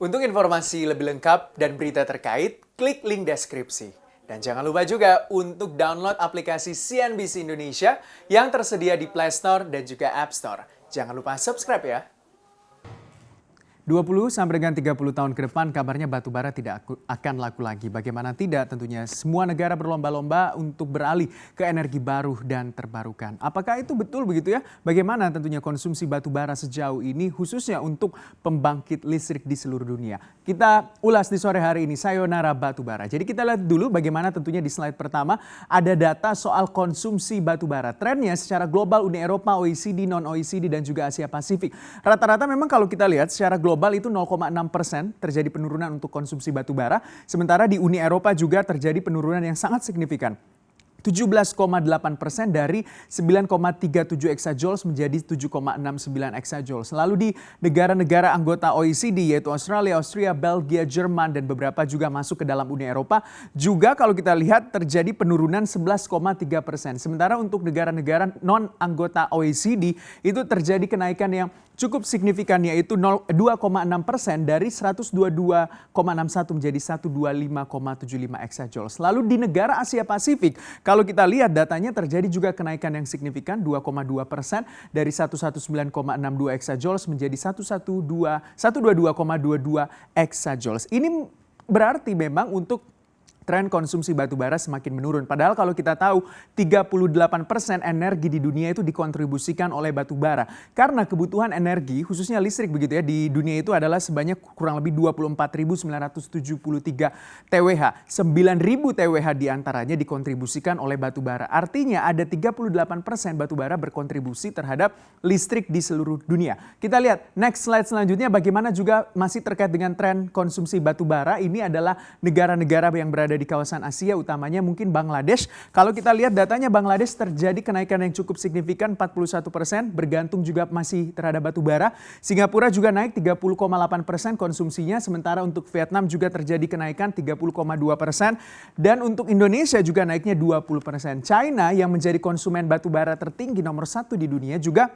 Untuk informasi lebih lengkap dan berita terkait, klik link deskripsi. Dan jangan lupa juga untuk download aplikasi CNBC Indonesia yang tersedia di Play Store dan juga App Store. Jangan lupa subscribe ya. 20 sampai dengan 30 tahun ke depan kabarnya batubara tidak akan laku lagi. Bagaimana tidak, tentunya semua negara berlomba-lomba untuk beralih ke energi baru dan terbarukan. Apakah itu betul begitu ya? Bagaimana tentunya konsumsi batubara sejauh ini khususnya untuk pembangkit listrik di seluruh dunia? Kita ulas di sore hari ini, Sayonara Batubara. Jadi kita lihat dulu bagaimana tentunya di slide pertama ada data soal konsumsi batubara. Trennya secara global Uni Eropa, OECD, non-OECD dan juga Asia Pasifik. Rata-rata memang kalau kita lihat secara global itu 0,6% terjadi penurunan untuk konsumsi batubara. Sementara di Uni Eropa juga terjadi penurunan yang sangat signifikan. 17,8% dari 9,37 exajoules menjadi 7,69 exajoules. Lalu di negara-negara anggota OECD yaitu Australia, Austria, Belgia, Jerman dan beberapa juga masuk ke dalam Uni Eropa. Juga kalau kita lihat terjadi penurunan 11,3%. Sementara untuk negara-negara non-anggota OECD itu terjadi kenaikan yang cukup signifikan yaitu 2,6% dari 122,61 menjadi 125,75 exajoules. Lalu di negara Asia Pasifik, kalau kita lihat datanya terjadi juga kenaikan yang signifikan 2,2% dari 119,62 exajoules menjadi 122,22 exajoules. Ini berarti memang untuk tren konsumsi batubara semakin menurun. Padahal kalau kita tahu 38% energi di dunia itu dikontribusikan oleh batubara. Karena kebutuhan energi khususnya listrik begitu ya di dunia itu adalah sebanyak kurang lebih 24.973 TWh. 9.000 TWh diantaranya dikontribusikan oleh batubara. Artinya ada 38% batubara berkontribusi terhadap listrik di seluruh dunia. Kita lihat next slide selanjutnya bagaimana juga masih terkait dengan tren konsumsi batubara. Ini adalah negara-negara yang berada di kawasan Asia, utamanya mungkin Bangladesh. Kalau kita lihat datanya Bangladesh terjadi kenaikan yang cukup signifikan 41%, bergantung juga masih terhadap batubara. Singapura juga naik 30,8% konsumsinya, sementara untuk Vietnam juga terjadi kenaikan 30,2% dan untuk Indonesia juga naiknya 20%. China yang menjadi konsumen batubara tertinggi nomor 1 di dunia juga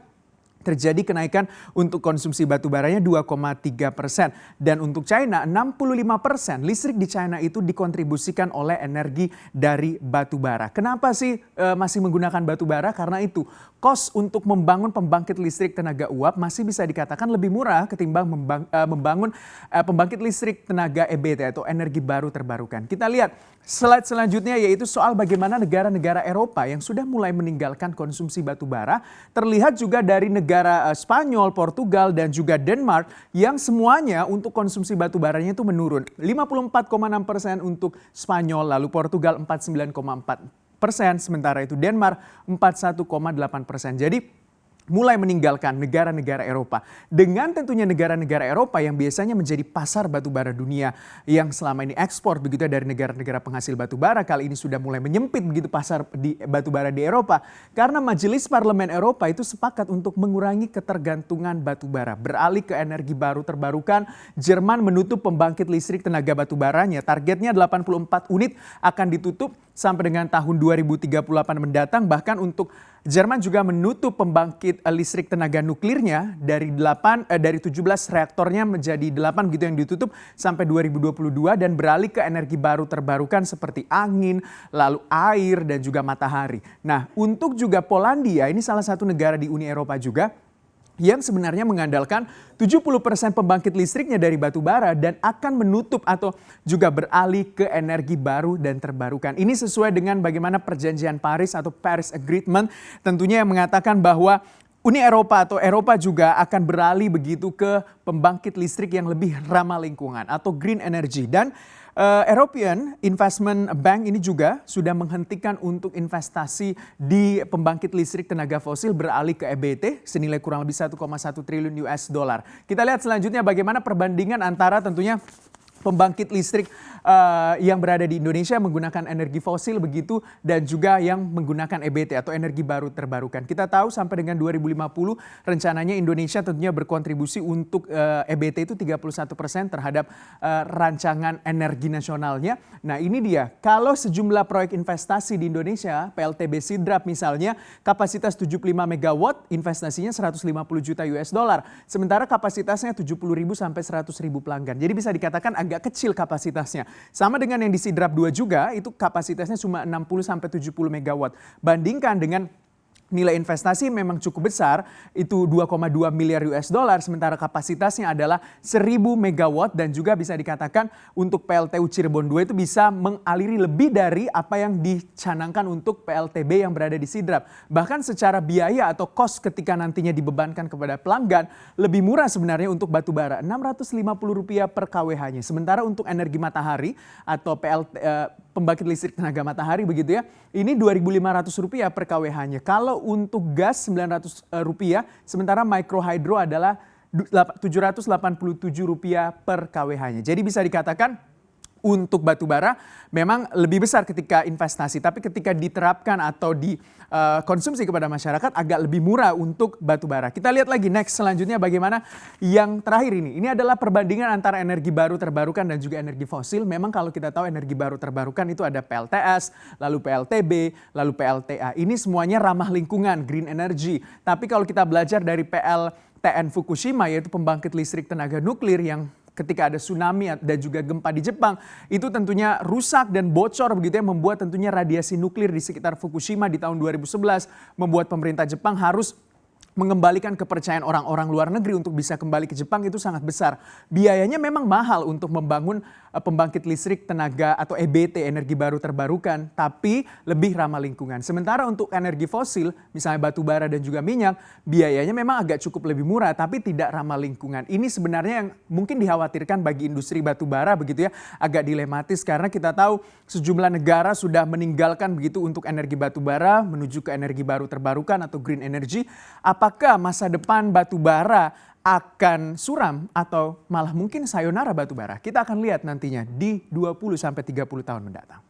terjadi kenaikan untuk konsumsi batubaranya 2,3%. Dan untuk China 65% listrik di China itu dikontribusikan oleh energi dari batubara. Kenapa sih masih menggunakan batubara? Karena itu kos untuk membangun pembangkit listrik tenaga uap masih bisa dikatakan lebih murah ketimbang membangun pembangkit listrik tenaga EBT atau energi baru terbarukan. Kita lihat slide selanjutnya yaitu soal bagaimana negara-negara Eropa yang sudah mulai meninggalkan konsumsi batubara. Terlihat juga dari negara Spanyol, Portugal dan juga Denmark yang semuanya untuk konsumsi batubaranya itu menurun. 54,6% untuk Spanyol, lalu Portugal 49,4%, sementara itu Denmark 41,8%. Jadi mulai meninggalkan negara-negara Eropa. Dengan tentunya negara-negara Eropa yang biasanya menjadi pasar batubara dunia yang selama ini ekspor begitu dari negara-negara penghasil batubara, kali ini sudah mulai menyempit begitu pasar di batubara di Eropa. Karena Majelis Parlemen Eropa itu sepakat untuk mengurangi ketergantungan batubara, beralih ke energi baru terbarukan. Jerman menutup pembangkit listrik tenaga batubaranya. Targetnya 84 unit akan ditutup sampai dengan tahun 2038 mendatang. Bahkan untuk Jerman juga menutup pembangkit listrik tenaga nuklirnya dari 17 reaktornya menjadi 8 gitu yang ditutup sampai 2022 dan beralih ke energi baru terbarukan seperti angin, lalu air dan juga matahari. Nah, untuk juga Polandia, ini salah satu negara di Uni Eropa juga yang sebenarnya mengandalkan 70% pembangkit listriknya dari batubara dan akan menutup atau juga beralih ke energi baru dan terbarukan. Ini sesuai dengan bagaimana perjanjian Paris atau Paris Agreement tentunya yang mengatakan bahwa Uni Eropa atau Eropa juga akan beralih begitu ke pembangkit listrik yang lebih ramah lingkungan atau green energy. Dan European Investment Bank ini juga sudah menghentikan untuk investasi di pembangkit listrik tenaga fosil beralih ke EBT senilai kurang lebih 1,1 triliun US dollar. Kita lihat selanjutnya bagaimana perbandingan antara tentunya pembangkit listrik yang berada di Indonesia menggunakan energi fosil begitu, dan juga yang menggunakan EBT atau energi baru terbarukan. Kita tahu sampai dengan 2050 rencananya Indonesia tentunya berkontribusi untuk EBT itu 31% terhadap rancangan energi nasionalnya. Nah ini dia, kalau sejumlah proyek investasi di Indonesia, PLTB Sidrap misalnya, kapasitas 75 megawatt, investasinya 150 juta US dollar. Sementara kapasitasnya 70.000 sampai 100.000 pelanggan. Jadi bisa dikatakan agak kecil kapasitasnya. Sama dengan yang di Sidrap 2 juga, itu kapasitasnya cuma 60 sampai 70 megawatt. Bandingkan dengan nilai investasi memang cukup besar, itu 2,2 miliar US dollar, sementara kapasitasnya adalah 1.000 megawatt, dan juga bisa dikatakan untuk PLTU Cirebon 2 itu bisa mengaliri lebih dari apa yang dicanangkan untuk PLTB yang berada di Sidrap. Bahkan secara biaya atau cost ketika nantinya dibebankan kepada pelanggan, lebih murah sebenarnya untuk batubara, Rp650 per kWh-nya. Sementara untuk energi matahari atau pembangkit listrik tenaga matahari begitu ya, ini Rp2.500 per kWh-nya. Kalau untuk gas Rp900, sementara micro hydro adalah Rp787 per kWh-nya. Jadi bisa dikatakan untuk batubara memang lebih besar ketika investasi, tapi ketika diterapkan atau dikonsumsi kepada masyarakat agak lebih murah untuk batubara. Kita lihat lagi next selanjutnya bagaimana yang terakhir ini. Ini adalah perbandingan antara energi baru terbarukan dan juga energi fosil. Memang kalau kita tahu energi baru terbarukan itu ada PLTS, lalu PLTB, lalu PLTA. Ini semuanya ramah lingkungan, green energy. Tapi kalau kita belajar dari PLTN Fukushima, yaitu pembangkit listrik tenaga nuklir yang ketika ada tsunami dan juga gempa di Jepang, itu tentunya rusak dan bocor begitu ya, membuat tentunya radiasi nuklir di sekitar Fukushima di tahun 2011 membuat pemerintah Jepang harus mengembalikan kepercayaan orang-orang luar negeri untuk bisa kembali ke Jepang. Itu sangat besar. Biayanya memang mahal untuk membangun pembangkit listrik tenaga atau EBT, energi baru terbarukan, tapi lebih ramah lingkungan. Sementara untuk energi fosil, misalnya batu bara dan juga minyak, biayanya memang agak cukup lebih murah, tapi tidak ramah lingkungan. Ini sebenarnya yang mungkin dikhawatirkan bagi industri batu bara begitu ya, agak dilematis karena kita tahu sejumlah negara sudah meninggalkan begitu untuk energi batu bara menuju ke energi baru terbarukan atau green energy. Apakah masa depan batu bara akan suram atau malah mungkin sayonara batu bara? Kita akan lihat nantinya di 20 sampai 30 tahun mendatang.